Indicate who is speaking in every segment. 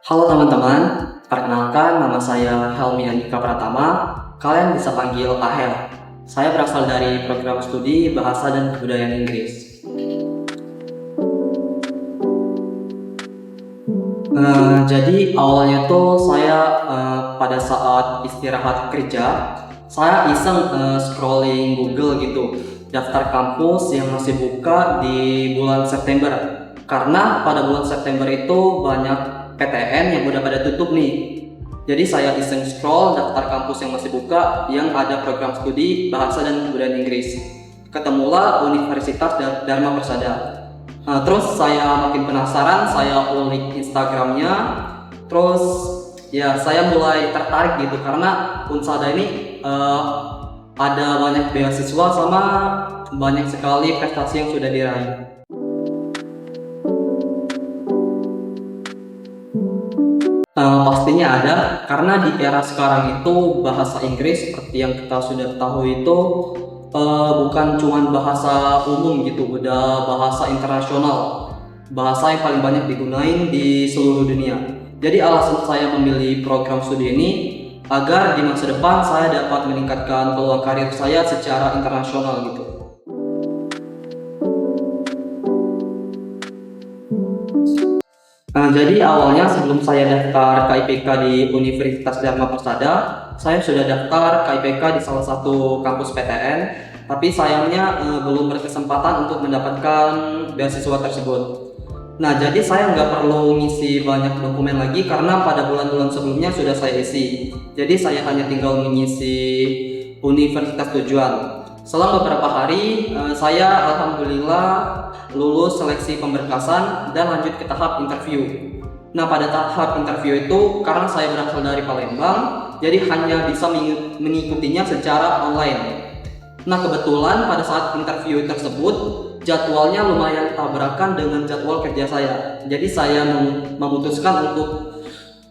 Speaker 1: Halo teman-teman, perkenalkan nama saya Helmi Andika Pratama. Kalian bisa panggil Ahel. Saya berasal dari program studi Bahasa dan Kebudayaan Inggris. Jadi awalnya tuh saya pada saat istirahat kerja, saya iseng scrolling Google gitu, daftar kampus yang masih buka di bulan September. Karena pada bulan September itu banyak PTN yang udah pada tutup nih. Jadi saya iseng scroll daftar kampus yang masih buka yang ada program studi Bahasa dan Kebudayaan Inggris. Ketemulah Universitas Dharma Persada. Terus saya makin penasaran, saya ulik Instagramnya, terus ya saya mulai tertarik gitu karena Unsada ini ada banyak beasiswa sama banyak sekali prestasi yang sudah diraih. Pastinya ada, karena di era sekarang itu bahasa Inggris seperti yang kita sudah ketahui itu bukan cuma bahasa umum gitu, udah bahasa internasional, bahasa yang paling banyak digunain di seluruh dunia. Jadi alasan saya memilih program studi ini agar di masa depan saya dapat meningkatkan peluang karir saya secara internasional gitu. Jadi awalnya sebelum saya daftar KIPK di Universitas Dharma Persada, saya sudah daftar KIPK di salah satu kampus PTN, tapi sayangnya belum berkesempatan untuk mendapatkan beasiswa tersebut. Nah, jadi saya nggak perlu ngisi banyak dokumen lagi karena pada bulan-bulan sebelumnya sudah saya isi. Jadi saya hanya tinggal mengisi universitas tujuan. Selang beberapa hari, saya alhamdulillah lulus seleksi pemberkasan dan lanjut ke tahap interview. Nah, pada tahap interview itu karena saya berasal dari Palembang, jadi hanya bisa mengikutinya secara online. Nah, kebetulan pada saat interview tersebut jadwalnya lumayan tabrakan dengan jadwal kerja saya. Jadi saya memutuskan untuk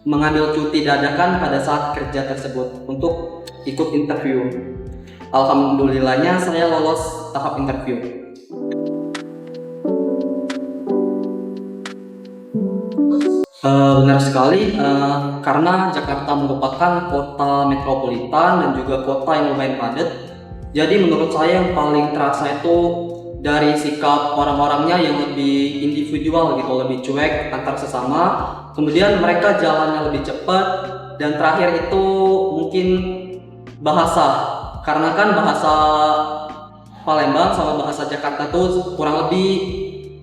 Speaker 1: mengambil cuti dadakan pada saat kerja tersebut untuk ikut interview. Alhamdulillahnya saya lolos tahap interview. Benar sekali, karena Jakarta merupakan kota metropolitan dan juga kota yang lumayan padat. Jadi menurut saya yang paling terasa itu dari sikap orang-orangnya yang lebih individual gitu, lebih cuek antar sesama. Kemudian mereka jalannya lebih cepat, dan terakhir itu mungkin bahasa. Karena kan bahasa Palembang sama bahasa Jakarta tuh kurang lebih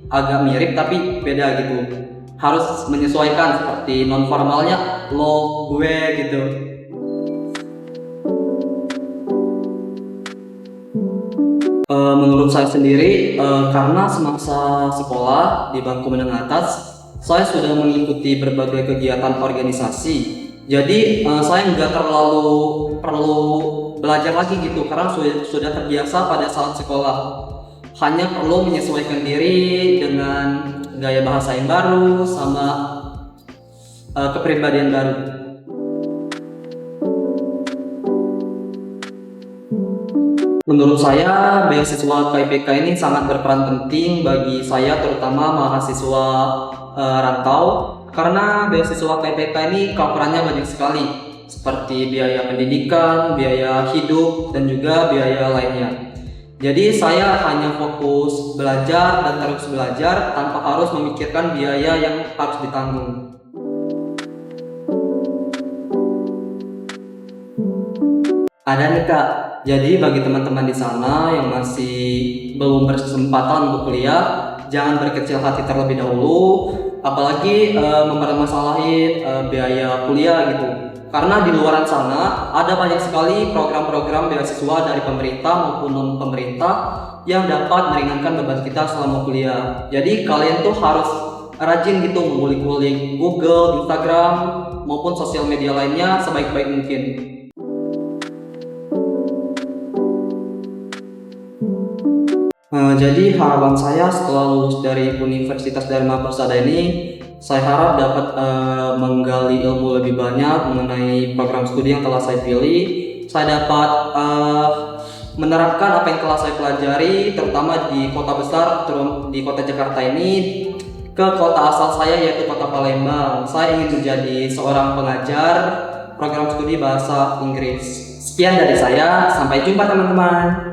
Speaker 1: agak mirip tapi beda gitu. Harus menyesuaikan seperti non formalnya lo, gue gitu. Menurut saya sendiri, karena semasa sekolah di bangku menengah atas, saya sudah mengikuti berbagai kegiatan organisasi. Jadi saya nggak terlalu perlu belajar lagi gitu, karena sudah terbiasa pada saat sekolah. Hanya perlu menyesuaikan diri dengan gaya bahasa yang baru sama kepribadian baru. Menurut saya, beasiswa KIPK ini sangat berperan penting bagi saya, terutama mahasiswa rantau, karena beasiswa KIPK ini coverannya banyak sekali, seperti biaya pendidikan, biaya hidup, dan juga biaya lainnya. Jadi saya hanya fokus belajar dan terus belajar tanpa harus memikirkan biaya yang harus ditanggung. Ada nih Kak, jadi bagi teman-teman di sana yang masih belum berkesempatan untuk kuliah, jangan berkecil hati terlebih dahulu, apalagi mempermasalahin biaya kuliah gitu. Karena di luar sana ada banyak sekali program-program beasiswa dari pemerintah maupun non pemerintah yang dapat meringankan beban kita selama kuliah. Jadi kalian tuh harus rajin gitu mengulik-ulik Google, Instagram maupun sosial media lainnya sebaik-baik mungkin. Jadi harapan saya setelah lulus dari Universitas Dharma Persada ini, saya harap dapat menggali ilmu lebih banyak mengenai program studi yang telah saya pilih. Saya dapat menerapkan apa yang telah saya pelajari, terutama di kota besar, di kota Jakarta ini, ke kota asal saya yaitu kota Palembang. Saya ingin menjadi seorang pengajar program studi bahasa Inggris. Sekian dari saya, sampai jumpa teman-teman.